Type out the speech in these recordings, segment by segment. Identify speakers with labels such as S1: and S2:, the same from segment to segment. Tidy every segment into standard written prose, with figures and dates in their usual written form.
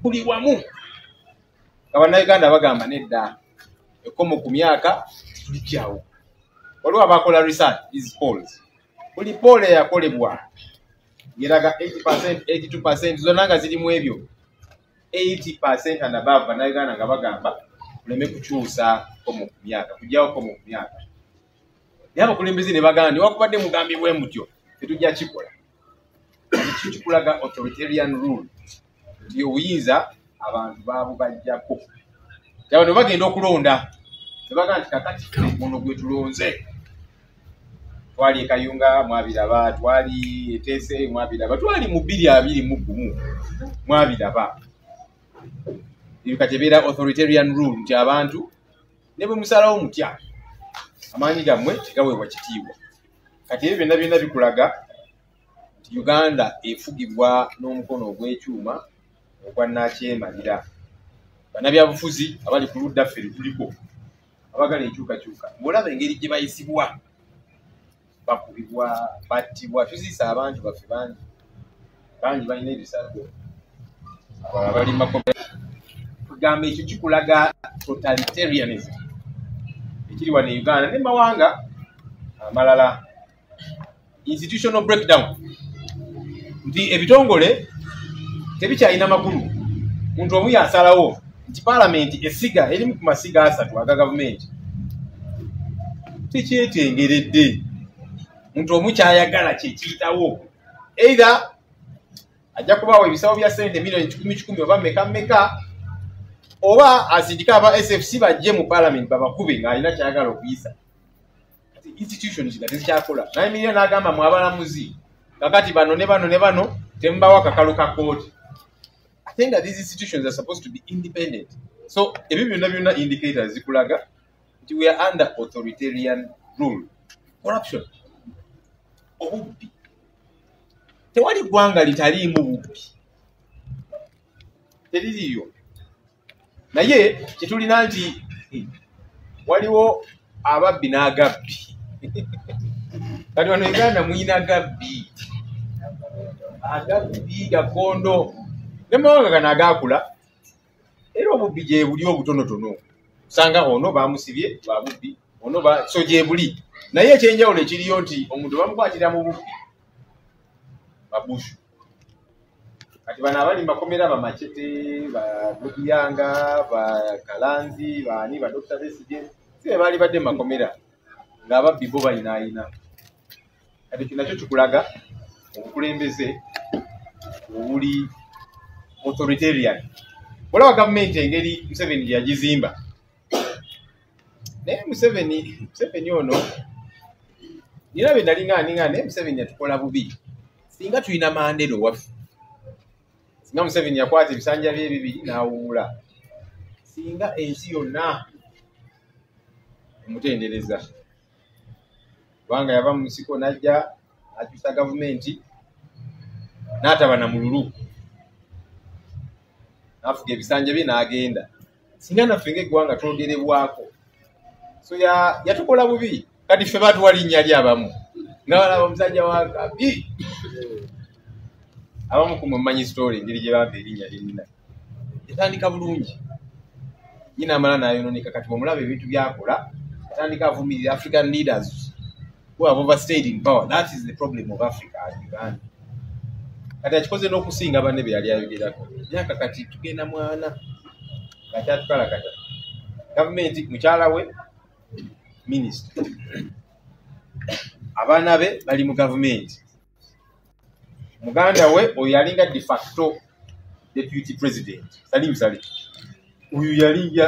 S1: buli wamu Abannayuganda bagamba nedda ekkomo ku myaka tulikyawo. Waliwo abakola research these polls. Buli poll eyakolebwa yeraga 80%, 82% zonna nga zirimu ebyo 80% and above Bannayuganda nga bagamba tuleme kukyusa kkomo ku myaka, kujjawo kkomo ku myaka. Naye abakulembeze ne bagamba newakubadde mugambibwe mutyo tetujja kikola. Kikulaga authoritarian rule nti obuyinza abantu babubajjako. Abantu bagenda okulonda tebaga nti kakati ono gwe tulonze. Twali Kayunga mwabiraba, twali Etese mwabiraba, twali mu 2021 mwabiraba. Kati authoritarian rule nti abantu ne bwe musalawo mutya amaanyi gammwe tegaweebwa kitiibwa. Kati ebyo byonna byonna bikulaga nti Uganda efugibwa n'omukono ogw'ekyuma ogwa nakyemalira. Bannabyabufuzi abali ku ludda ffe tuliko abagala enkyukakyuka ng'olaba engeri gye bayisibwa, bakubibwa, battibwa, tuziisa abantu baffe bangi balina ebisago, abalala bali makomera. Tugamba ekyo kikulaga totalitarianism ekiri wano e Uganda ne mawanga amalala. Institutional breakdown nti ebitongole tebikyalina makulu. Muntu omu yasalawo nti parliament esiga erimu ku masiga 3 aga gavumenti tekyetengeredde. Muntu omu kyayagala kyekiyitawo, either ajja kubaawo ebisawo bya sente milioni 10 oba meka oba asindika aba SFC bajje mu parliament babakube ng'alina kyayagala okuyisa. Kati institution kiga tezikyakola. Naye milioni agamba mu abalamuzi kakati bano ne bano tembawa kakalo ka kooti. I think that these institutions are supposed to be independent. So ebyo byonna indicators zikulaga nti we are under authoritarian rule. Corruption, obubbi, tewali ggwanga litaliimu bubbi, teririyo. Naye kyetulina nti waliwo ababbi n'agabbi. Kati wano Uganda muyina gabbi, agabbi gakondo ne mawanga gano agaakula era obubbi gye buli obutonotono. Usanga ono bamusibye babubbi, ono so gye buli. Naye ekyenjawulo ekiriyo nti omuntu bamukwatira mu bubbi babushu. Kati bano abali makomera ba Machete, ba Lubiyanga, ba Kalanzi, bani ba Dr. Besigye sibe bali badde makomera ng'ababbi bo balinaayina. Kati kino nakyo kikulaga obukulembeze obuli authoritarian. Olaba gavumenti engeri Museveni gye yagizimba. Naye Museveni ono nina bye nalinga naye Museveni yatukola bubi. Singa tulina Mandela owaffe, singa Museveni yakwata ebisanja bye ebibiri n'awuula, singa ensi yonna emutendereza, kubanga yava mu nsiko n'ajja akyusa gavumenti n'ataba na mululu n'afuga ebisanja bye n'agenda. Singa naffe ng'eggwanga twogerebwako, so yatukola bubi. Kati ffe batuwa linnya lye abamu nga balaba omusajja wa Kabi, abamu ku mumanyi story engeri gye bava erinnya lyenina yatandika bulungi nyina amala n'ayonooneka. Kati omulaba ebintu byakola yatandika avumirira African leaders who have overstayed in power. That is the problem of Africa and Uganda. Kati akikoze n'okusinga banne be yali ayogerako. Myaka kati tugenda mwana kakyatukalakata gavumenti, mukyala we minisita, abaana be bali mu gavumenti, muganda we oyo yalinga de facto deputy president Salim Saleh, oyo yali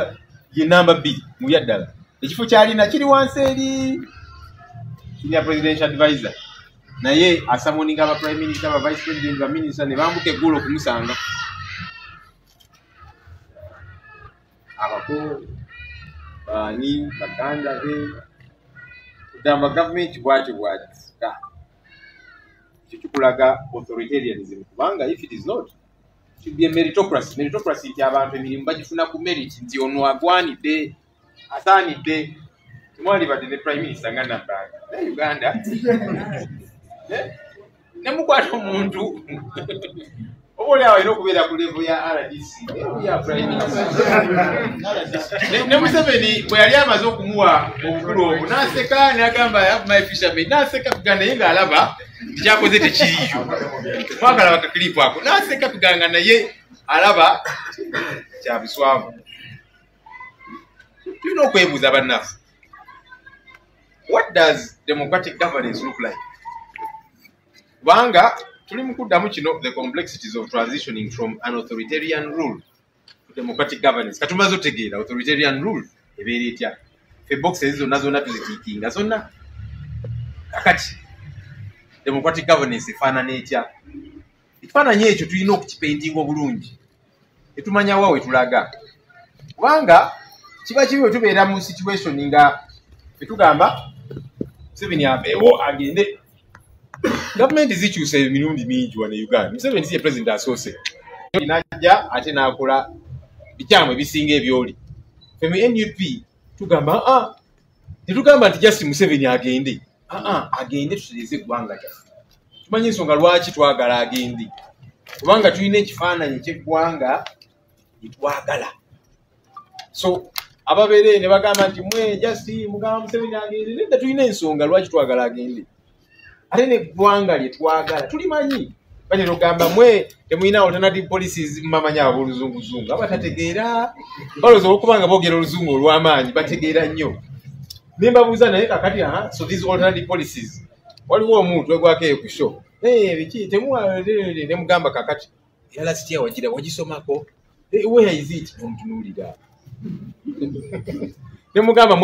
S1: ye namba 2 mu byaddala. Ekifo kyalina kiri wansi eri senior presidential advisor, naye asamoninga aba prime minister, aba vice president, ba minister ne bambuka eggulo okumusanga. Abako bani baganda be kugamba gavumenti bwatyo bwakisika. Kikulaga authoritarianism, kubanga if it is not, it should be a meritocracy. Meritocracy nti abantu emirimu bagifuna ku merit, nti ono agwanidde asaanidde. Timwali badde ne prime minister nga Nabanga ne Uganda ne mukwata omuntu Obole awo ino okubeera ku level ya RDC ya prime minister ne Museveni bwe yali amaze okumuwa obukulu obwo n'aseka n'agamba I have my fishermen n'aseka kuganda naye ng'alaba tikyakoze tekiriyo mwagala bakakilipu ako n'aseka kuganga naye alaba kya buswavu. Tulina okwebuuza bannaffe, what does democratic governance look like? Kubanga tuli mu kuddamu kino the complexities of transitioning from an authoritarian rule to democratic governance. Katumaze otegeera authoritarian rule ebeera etya, ffe boxes zonna tuzitiikinga zonna. Kakati democratic governance efaanana etya? Ekifaananyi ekyo tulina okukipaintinga obulungi ne tumanya wa we tulaga, kubanga kiba kibi bwe tubeera mu situation nga tugamba Museveni abeewo agende. Gavumenti zikyusa emirundi mingi wano Uganda. Museveni si ye president asoose najja ate n'akola bikyamu ebisinga ebyoli. Ffe mu NUP tugamba tetugamba nti just Museveni agende, agende tutereeze eggwanga lyaffe. Tumanyi ensonga lwaki twagala agende, kubanga tulina ekifaananyi ky'eggwanga lyetwagala. So ababeere ne bagamba nti mwe just mugamba Museveni agende, nedda tulina ensonga lwaki twagala agende. Ate n'eggwanga lyetwagala tulimanyi. Batera ogamba mwe temulina alternative policies mumamanya ab'oluzunguzungu abatategeera, balowooza okubanga boogera oluzungu olw'amaanyi bategeera nnyo. Ne mbabuuza naye kakati so these alternative policies waliwo omuntu egwako eyo ku show biki ne mugamba kakati era sitya wagira wagisomako where is it? Omutunuulira ne mugamba